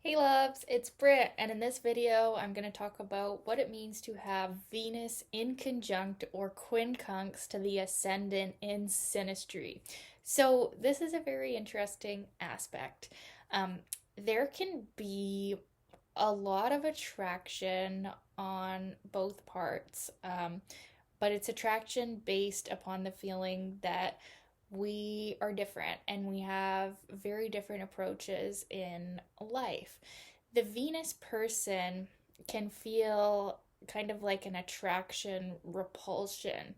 Hey loves, it's Britt, and in this video, I'm going to talk about what it means to have Venus inconjunct or quincunx to the Ascendant in Synastry. So, this is a very interesting aspect. Um, there can be a lot of attraction on both parts, but it's attraction based upon the feeling that we are different and we have very different approaches in life. The Venus person can feel kind of like an attraction repulsion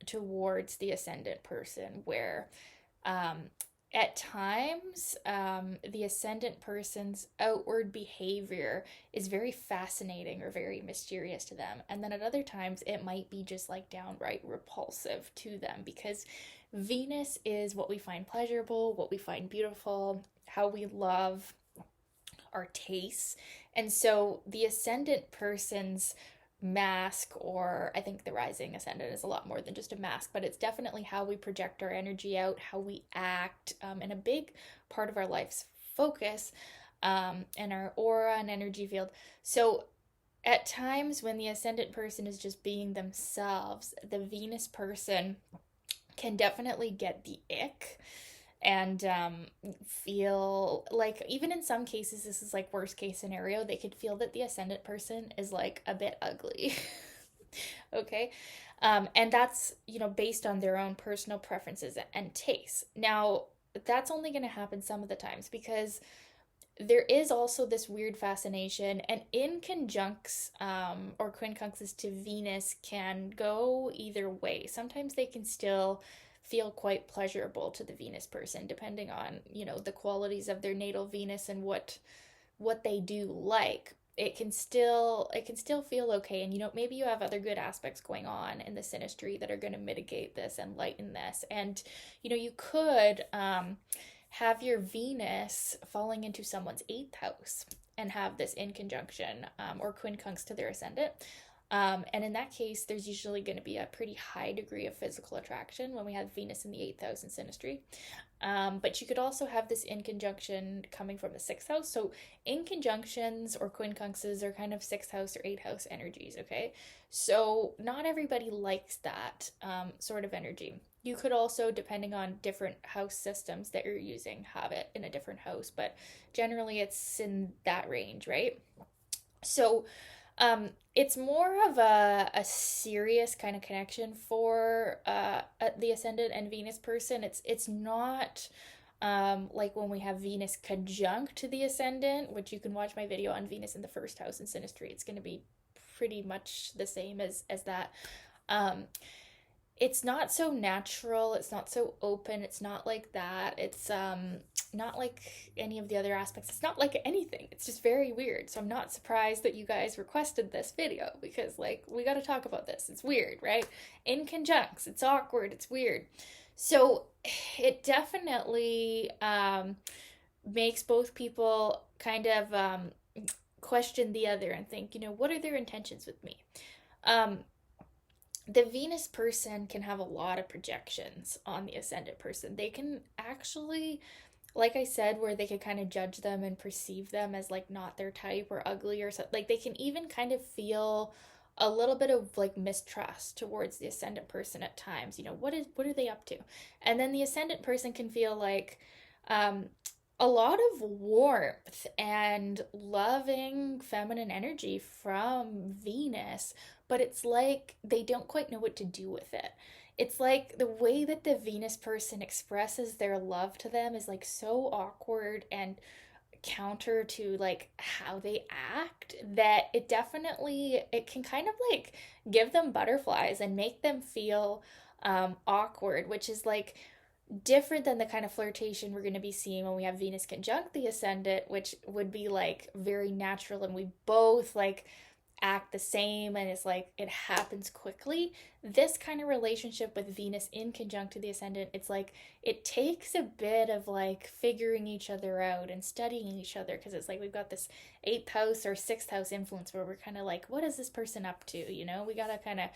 towards the ascendant person, where um, at times the ascendant person's outward behavior is very fascinating or very mysterious to them. And then at other times, it might be just like downright repulsive to them because Venus is what we find pleasurable, what we find beautiful, how we love our tastes. And so the ascendant person's mask, or I think the rising ascendant is a lot more than just a mask, but it's definitely how we project our energy out, how we act, and a big part of our life's focus, and our aura and energy field. So at times when the ascendant person is just being themselves, the Venus person can definitely get the ick and feel like, even in some cases, this is like worst case scenario, they could feel that the ascendant person is like a bit ugly. Okay. And that's, based on their own personal preferences and tastes. Now, that's only going to happen some of the times because there is also this weird fascination, and inconjuncts or quincunxes to Venus can go either way. Sometimes they can still feel quite pleasurable to the Venus person, depending on the qualities of their natal Venus and what they do like. It can still feel okay, and maybe you have other good aspects going on in the synastry that are going to mitigate this and lighten this, and you could have your Venus falling into someone's eighth house and have this in conjunction or quincunx to their ascendant. And in that case, there's usually going to be a pretty high degree of physical attraction when we have Venus in the eighth house in synastry. But you could also have this in conjunction coming from the sixth house. So in conjunctions or quincunxes are kind of sixth house or eighth house energies, okay? So not everybody likes that sort of energy. You could also, depending on different house systems that you're using, have it in a different house, but generally it's in that range, right? So it's more of a serious kind of connection for the ascendant and Venus person. It's not like when we have Venus conjunct to the ascendant, which you can watch my video on Venus in the first house in Synastry. It's going to be pretty much the same as that. Um, it's not so natural, it's not so open, it's not like that. It's not like any of the other aspects. It's not like anything. It's just very weird. So I'm not surprised that you guys requested this video because like we got to talk about this. It's weird, right? In conjuncts, it's awkward, it's weird. So it definitely makes both people kind of question the other and think, what are their intentions with me? Um, the Venus person can have a lot of projections on the ascendant person. They can actually, like I said, where they could kind of judge them and perceive them as like not their type or ugly or something. Like they can even kind of feel a little bit of like mistrust towards the ascendant person at times. What are they up to? And then the ascendant person can feel like um a lot of warmth and loving feminine energy from Venus, but it's like they don't quite know what to do with it. It's like the way that the Venus person expresses their love to them is like so awkward and counter to like how they act, that it can kind of like give them butterflies and make them feel awkward, which is like different than the kind of flirtation we're going to be seeing when we have Venus conjunct the ascendant, which would be like very natural and we both like act the same and it's like it happens quickly. This kind of relationship with Venus in conjunct to the ascendant, it's like it takes a bit of like figuring each other out and studying each other, because it's like we've got this eighth house or sixth house influence where we're kind of like, what is this person up to? We got to kind of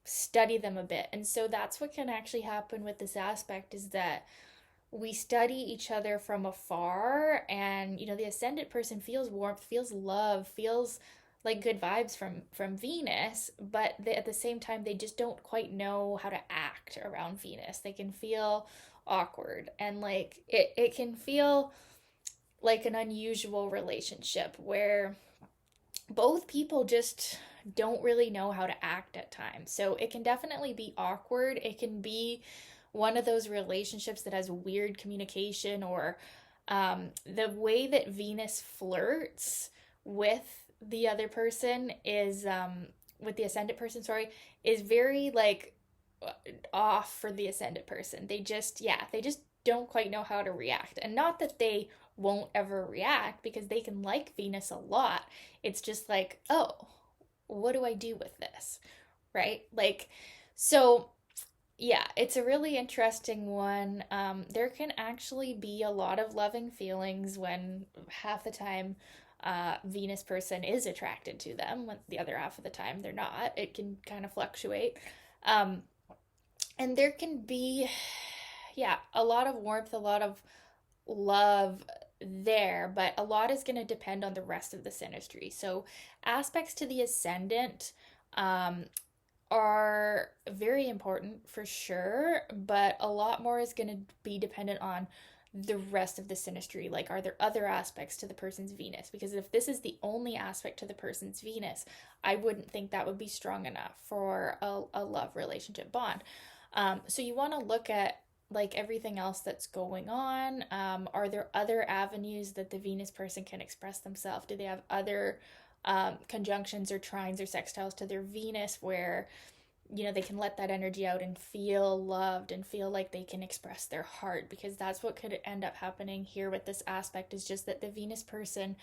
study them a bit. And so that's what can actually happen with this aspect, is that we study each other from afar, and the ascendant person feels warmth, feels love, feels like good vibes from Venus, but at the same time they just don't quite know how to act around Venus. They can feel awkward, and like it can feel like an unusual relationship where both people just don't really know how to act at times. So it can definitely be awkward. It can be one of those relationships that has weird communication, or the way that Venus flirts with the other person is, with the ascendant person, sorry, is very like off for the ascendant person. They just don't quite know how to react. And not that they won't ever react, because they can like Venus a lot. It's just like, oh, what do I do with this? Right? Like, so yeah, it's a really interesting one. There can actually be a lot of loving feelings when half the time Venus person is attracted to them, when the other half of the time they're not. It can kind of fluctuate. Um, and there can be, yeah, a lot of warmth, a lot of love there, but a lot is going to depend on the rest of the synastry. So aspects to the ascendant um, are very important for sure, but a lot more is going to be dependent on the rest of the synastry. Like, are there other aspects to the person's Venus? Because if this is the only aspect to the person's Venus, I wouldn't think that would be strong enough for a love relationship bond. So you want to look at like everything else that's going on. Are there other avenues that the Venus person can express themselves? Do they have other conjunctions or trines or sextiles to their Venus where they can let that energy out and feel loved and feel like they can express their heart? Because that's what could end up happening here with this aspect, is just that the Venus person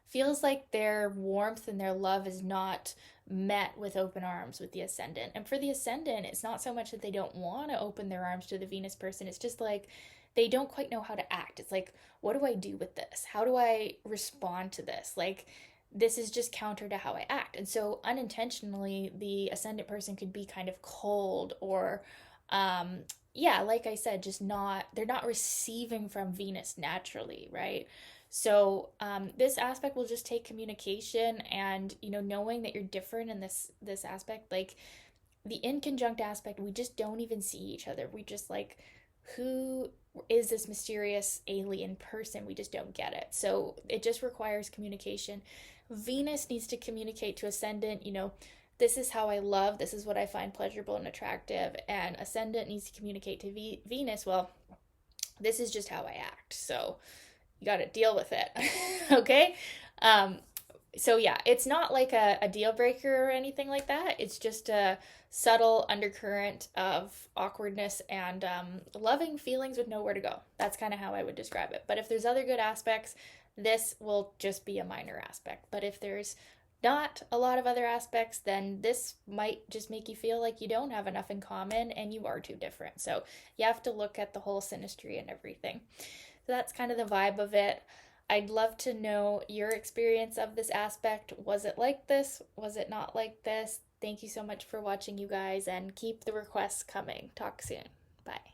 feels like their warmth and their love is not met with open arms with the ascendant. And for the ascendant, it's not so much that they don't want to open their arms to the Venus person, it's just like they don't quite know how to act. It's like, what do I do with this? How do I respond to this? Like, this is just counter to how I act. And so unintentionally, the ascendant person could be kind of cold, or yeah, like I said, just not, they're not receiving from Venus naturally, right? So this aspect will just take communication, and knowing that you're different in this aspect. Like the inconjunct aspect, we just don't even see each other. We just like, who is this mysterious alien person? We just don't get it. So it just requires communication. Venus needs to communicate to ascendant, this is how I love, this is what I find pleasurable and attractive. And ascendant needs to communicate to Venus, well, this is just how I act. So you got to deal with it. Okay? So yeah, it's not like a deal breaker or anything like that. It's just a subtle undercurrent of awkwardness and loving feelings with nowhere to go. That's kind of how I would describe it. But if there's other good aspects, this will just be a minor aspect. But if there's not a lot of other aspects, then this might just make you feel like you don't have enough in common and you are too different. So you have to look at the whole synastry and everything. So that's kind of the vibe of it. I'd love to know your experience of this aspect. Was it like this? Was it not like this? Thank you so much for watching, you guys, and keep the requests coming. Talk soon. Bye.